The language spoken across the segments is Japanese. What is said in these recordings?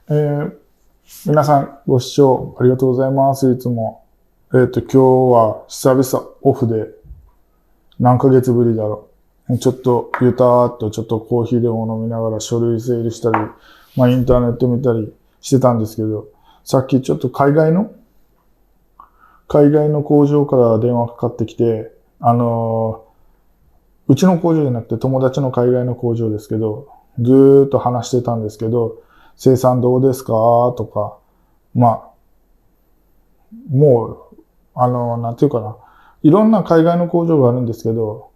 皆さんご視聴ありがとうございます。いつも。今日は久々オフで何ヶ月ぶりだろう。ちょっとゆたーっとちょっとコーヒーでも飲みながら書類整理したり、インターネット見たりしてたんですけど、さっきちょっと海外の工場から電話かかってきて、うちの工場じゃなくて友達の海外の工場ですけど、ずーっと話してたんですけど、生産どうですかとか、もう、なんていうかな。いろんな海外の工場があるんですけど、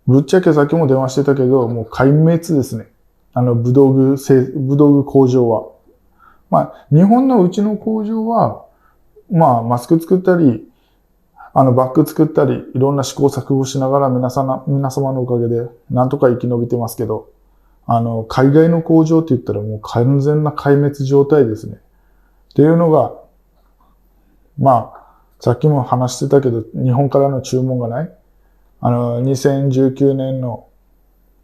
ぶっちゃけさっきも電話してたけど、もう壊滅ですね。武道具工場は。日本のうちの工場は、マスク作ったり、バッグ作ったり、いろんな試行錯誤しながら皆様のおかげで、なんとか生き延びてますけど、海外の工場って言ったらもう完全な壊滅状態ですね。っていうのが、さっきも話してたけど、日本からの注文がない。2019年の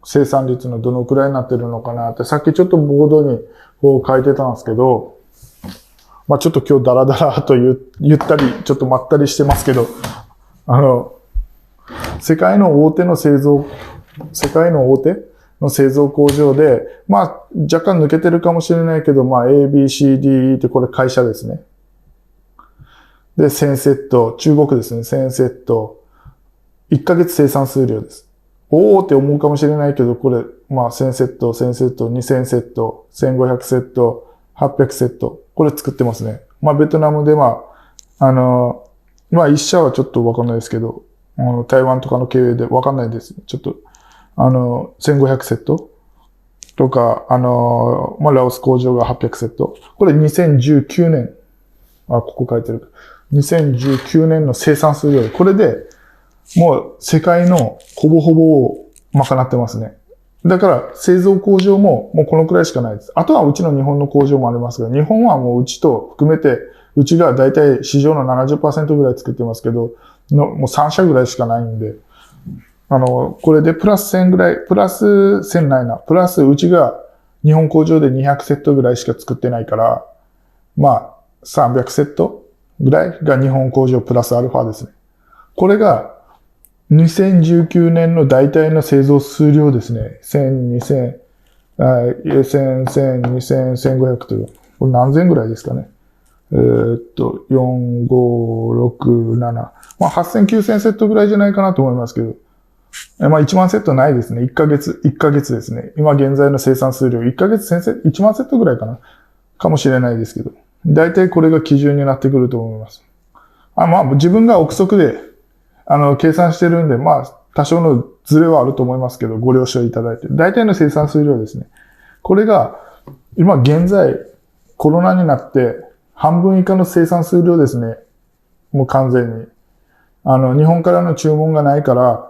生産率のどのくらいになってるのかなって、さっきちょっとボードにこう書いてたんですけど、ちょっと今日ダラダラと言ったり、ちょっとまったりしてますけど、世界の大手の製造工場で、若干抜けてるかもしれないけど、A, B, C, D ってこれ会社ですね。で、1000セット、中国ですね、1000セット、1ヶ月生産数量です。おーって思うかもしれないけど、これ、1000セット、1000セット、2000セット、1500セット、800セット、これ作ってますね。ベトナムで一社はちょっとわかんないですけど、台湾とかの経営でわかんないです。ちょっと、1500セットとか、ラオス工場が800セット。これ2019年、ここ書いてる。2019年の生産数量。これで、もう世界のほぼほぼを賄ってますね。だから製造工場ももうこのくらいしかないです。あとはうちの日本の工場もありますが、日本はもううちと含めて、うちがだいたい市場の 70% ぐらい作ってますけど、もう3社ぐらいしかないんで、これでプラス1000ぐらい、プラス1000ないな。プラスうちが日本工場で200セットぐらいしか作ってないから、300セットぐらいが日本工場プラスアルファですね。これが2019年の大体の製造数量ですね。1000、2000、1000、1000、2000、1500という。これ何千ぐらいですかね。4、5、6、7。8000、9000セットぐらいじゃないかなと思いますけど。1万セットないですね。1ヶ月ですね。今現在の生産数量、1ヶ月1万セットぐらいかな。かもしれないですけど。大体これが基準になってくると思います。自分が憶測で、計算してるんで、多少のズレはあると思いますけど、ご了承いただいて。大体の生産数量ですね。これが、今現在、コロナになって、半分以下の生産数量ですね。もう完全に。日本からの注文がないから、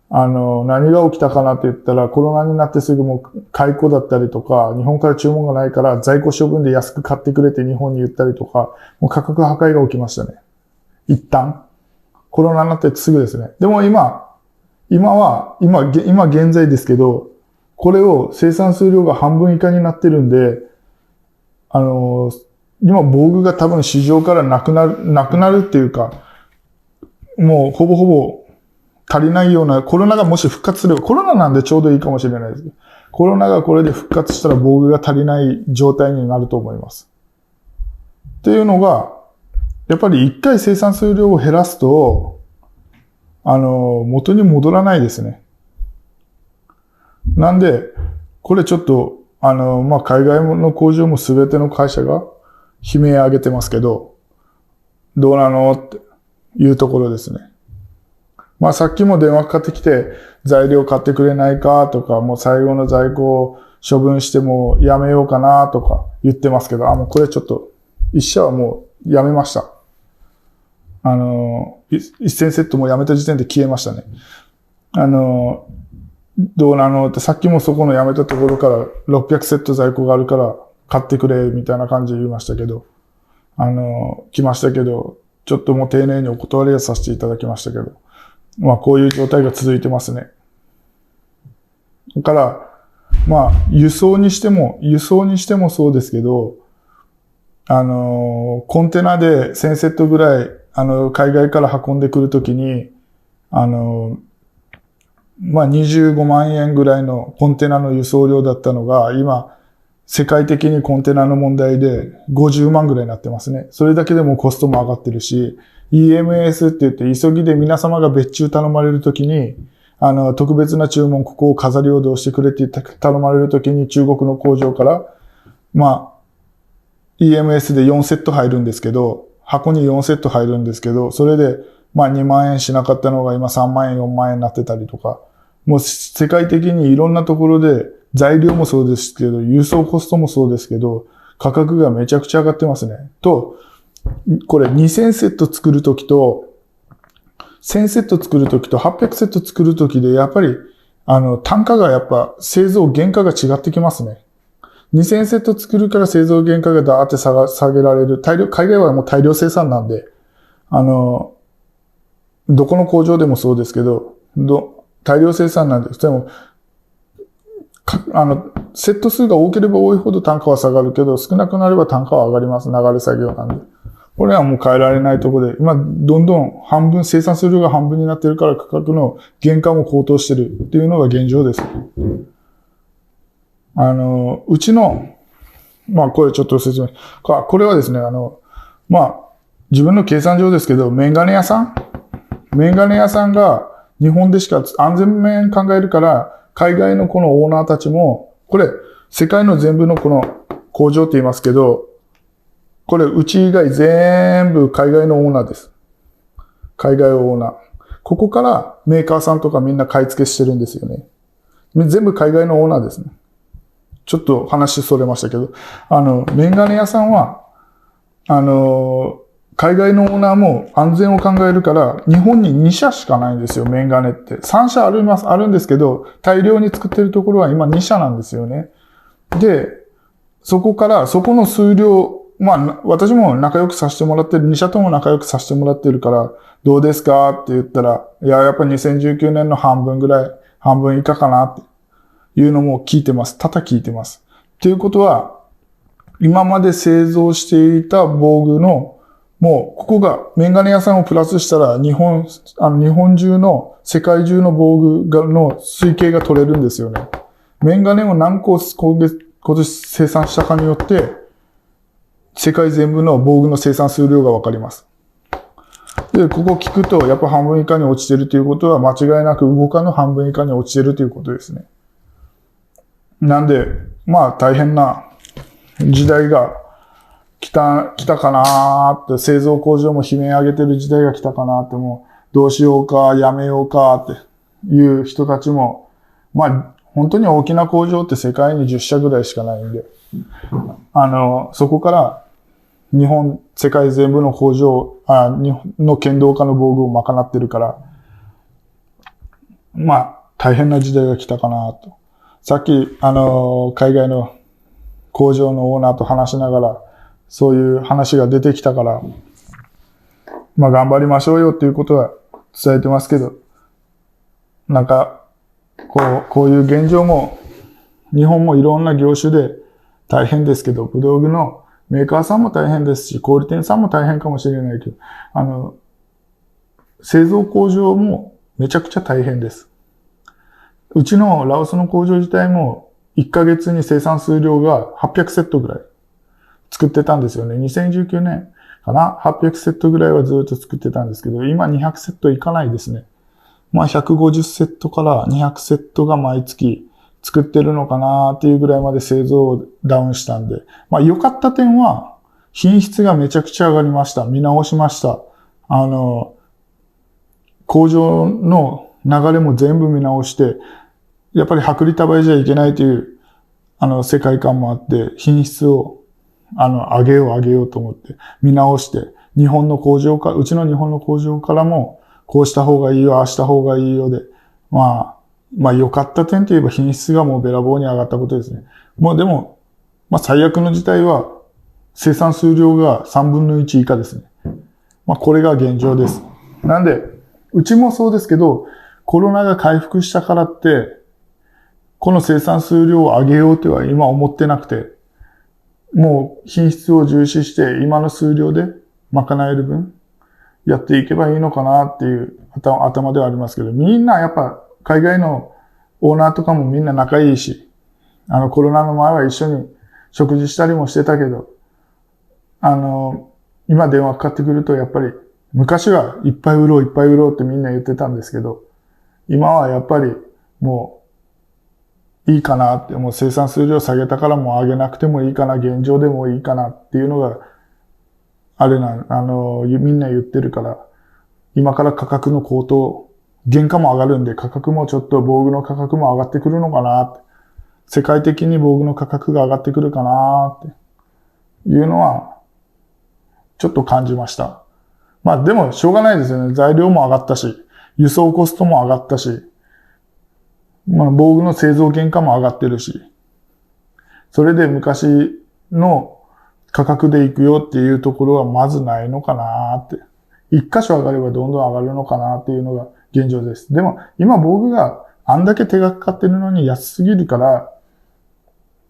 何が起きたかなって言ったら、コロナになってすぐもう解雇だったりとか、日本から注文がないから在庫処分で安く買ってくれて日本に言ったりとか、もう価格破壊が起きましたね。一旦。コロナになってすぐですね。でも今現在ですけど、これを生産数量が半分以下になってるんで、今防具が多分市場からなくなるっていうか、もうほぼほぼ足りないような、コロナがもし復活すれば、コロナなんでちょうどいいかもしれないですけど、コロナがこれで復活したら防具が足りない状態になると思います。っていうのが、やっぱり一回生産数量を減らすと、元に戻らないですね。なんで、これちょっと、海外の工場もすべての会社が悲鳴上げてますけど、どうなのっていうところですね。さっきも電話かかってきて、材料買ってくれないかとか、もう最後の在庫を処分してもやめようかなとか言ってますけど、もうこれちょっと、一社はもうやめました。1000セットもやめた時点で消えましたね。どうなのってさっきもそこのやめたところから600セット在庫があるから買ってくれみたいな感じで言いましたけど、来ましたけど、ちょっともう丁寧にお断りはさせていただきましたけど、こういう状態が続いてますね。だから、輸送にしてもそうですけど、コンテナで1000セットぐらい、海外から運んでくるときに、25万円ぐらいのコンテナの輸送量だったのが、今、世界的にコンテナの問題で50万ぐらいになってますね。それだけでもコストも上がってるし、EMS って言って急ぎで皆様が別注頼まれるときに、特別な注文、ここを飾りをどうしてくれって頼まれるときに中国の工場から、EMS で4セット入るんですけど、箱に4セット入るんですけど、それで、2万円しなかったのが今3万円、4万円になってたりとか、もう世界的にいろんなところで材料もそうですけど、輸送コストもそうですけど、価格がめちゃくちゃ上がってますね。と、これ2000セット作るときと、1000セット作るときと800セット作るときで、やっぱり、単価がやっぱ製造原価が違ってきますね。2000セット作るから製造原価がダーって下げられる。海外はもう大量生産なんで、どこの工場でもそうですけど、大量生産なんで、でも、セット数が多ければ多いほど単価は下がるけど、少なくなれば単価は上がります。流れ作業なんで。これはもう変えられないところで、今、どんどん生産数量が半分になってるから価格の原価も高騰してるっていうのが現状です。うちの、これちょっと説明。これはですね、自分の計算上ですけど、メガネ屋さんが日本でしか安全面考えるから、海外のこのオーナーたちも、これ、世界の全部のこの工場って言いますけど、これ、うち以外全部海外のオーナーです。海外オーナー。ここからメーカーさんとかみんな買い付けしてるんですよね。全部海外のオーナーですね。ちょっと話それましたけど、メガネ屋さんは、海外のオーナーも安全を考えるから、日本に2社しかないんですよ、メガネって。3社あるんですけど、大量に作ってるところは今2社なんですよね。で、そこの数量、私も仲良くさせてもらってる、2社とも仲良くさせてもらってるから、どうですかって言ったら、やっぱ2019年の半分以下かなっていうのも聞いてます。多々聞いてます。っていうことは、今まで製造していた防具の、もう、ここが、メガネ屋さんをプラスしたら、日本中の、世界中の防具の推計が取れるんですよね。メガネを何個今年生産したかによって、世界全部の防具の生産数量がわかります。で、ここ聞くと、やっぱ半分以下に落ちてるということは、間違いなく動かの半分以下に落ちてるということですね。なんで、大変な時代が来たかなーって、製造工場も悲鳴上げてる時代が来たかなって、もう、どうしようか、やめようかっていう人たちも、本当に大きな工場って世界に10社ぐらいしかないんで、そこから世界全部の工場、日本の剣道家の防具を賄ってるから、大変な時代が来たかなと。さっき、海外の工場のオーナーと話しながら、そういう話が出てきたから、頑張りましょうよっていうことは伝えてますけど、こういう現状も、日本もいろんな業種で大変ですけど、武道具のメーカーさんも大変ですし、小売店さんも大変かもしれないけど、製造工場もめちゃくちゃ大変です。うちのラオスの工場自体も1ヶ月に生産数量が800セットぐらい作ってたんですよね。2019年かな ?800 セットぐらいはずっと作ってたんですけど、今200セットいかないですね。150セットから200セットが毎月作ってるのかなっていうぐらいまで製造をダウンしたんで。良かった点は、品質がめちゃくちゃ上がりました。見直しました。工場の流れも全部見直して、やっぱり薄利多売じゃいけないという、世界観もあって、品質を、上げようと思って、見直して、うちの日本の工場からも、こうした方がいいよ、ああした方がいいよで、良かった点といえば品質がもうべらぼうに上がったことですね。でも、最悪の事態は、生産数量が3分の1以下ですね。これが現状です。なんで、うちもそうですけど、コロナが回復したからって、この生産数量を上げようとは今思ってなくて、もう品質を重視して今の数量で賄える分やっていけばいいのかなっていう頭ではありますけど、みんなやっぱ海外のオーナーとかもみんな仲いいし、コロナの前は一緒に食事したりもしてたけど、今電話かかってくるとやっぱり昔はいっぱい売ろういっぱい売ろうってみんな言ってたんですけど、今はやっぱりもういいかなって、もう生産数量下げたからもう上げなくてもいいかな、現状でもいいかなっていうのが、みんな言ってるから、今から価格の高騰、原価も上がるんで価格もちょっと防具の価格も上がってくるのかなって、世界的に防具の価格が上がってくるかなっていうのは、ちょっと感じました。まあでもしょうがないですよね。材料も上がったし、輸送コストも上がったし、まあ防具の製造原価も上がってるし、それで昔の価格で行くよっていうところはまずないのかなって。一箇所上がればどんどん上がるのかなっていうのが現状です。でも今防具があんだけ手がかかってるのに安すぎるから、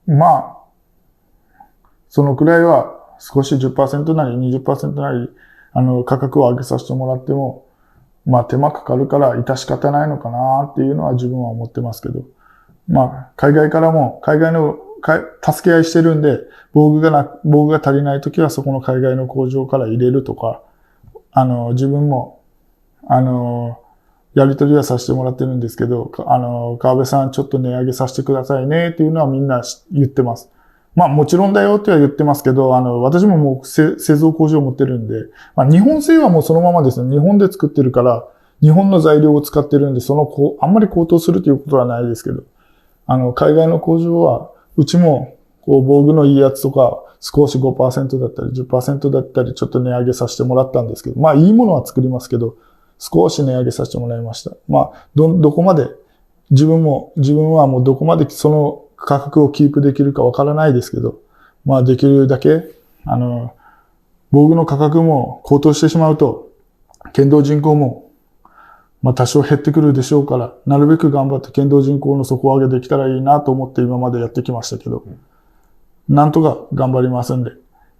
まあ、そのくらいは少し 10% なり 20% なり、価格を上げさせてもらっても、まあ手間かかるから致し方ないのかなっていうのは自分は思ってますけど。まあ、海外からも、海外の助け合いしてるんで、防具が足りないときはそこの海外の工場から入れるとか、自分も、やり取りはさせてもらってるんですけど、川辺さんちょっと値上げさせてくださいねっていうのはみんな言ってます。まあもちろんだよっては言ってますけど、私ももう製造工場を持ってるんで、まあ日本製はもうそのままですね。日本で作ってるから、日本の材料を使ってるんで、あんまり高騰するということはないですけど、海外の工場は、うちも、防具のいいやつとか、少し 5% だったり 10% だったり、ちょっと値上げさせてもらったんですけど、まあいいものは作りますけど、少し値上げさせてもらいました。まあ、どこまで、自分はもうどこまでその価格をキープできるかわからないですけど、まあできるだけ、防具の価格も高騰してしまうと、剣道人口も、まあ多少減ってくるでしょうから、なるべく頑張って剣道人口の底上げできたらいいなと思って今までやってきましたけど、なんとか頑張りますんで、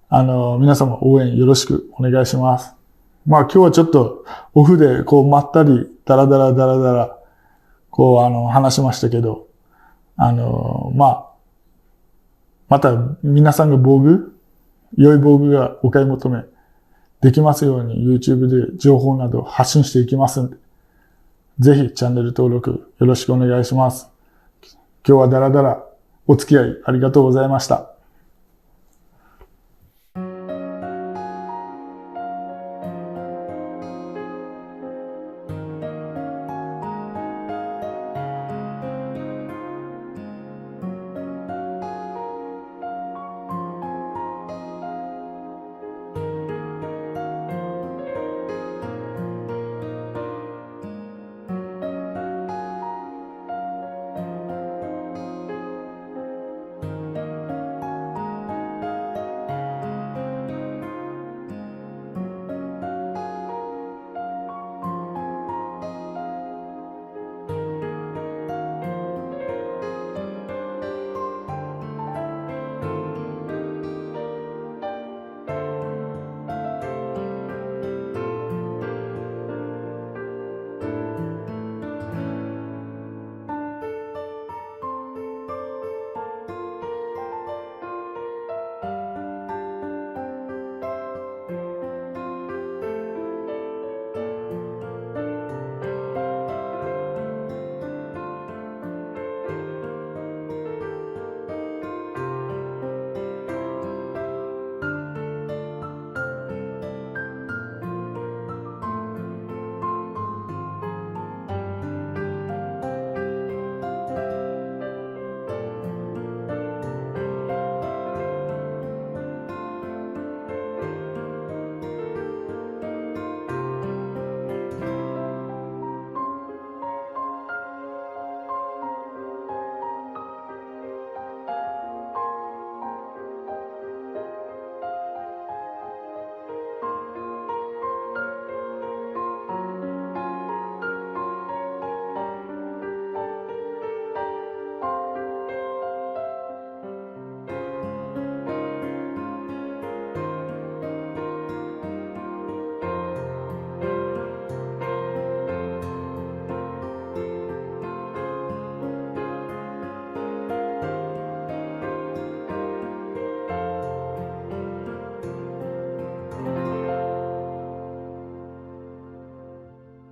皆様応援よろしくお願いします。まあ今日はちょっとオフでまったりダラダラ話しましたけど、まあ、また皆さんが良い防具がお買い求めできますように YouTube で情報など発信していきますんで、ぜひチャンネル登録よろしくお願いします。今日はダラダラお付き合いありがとうございました。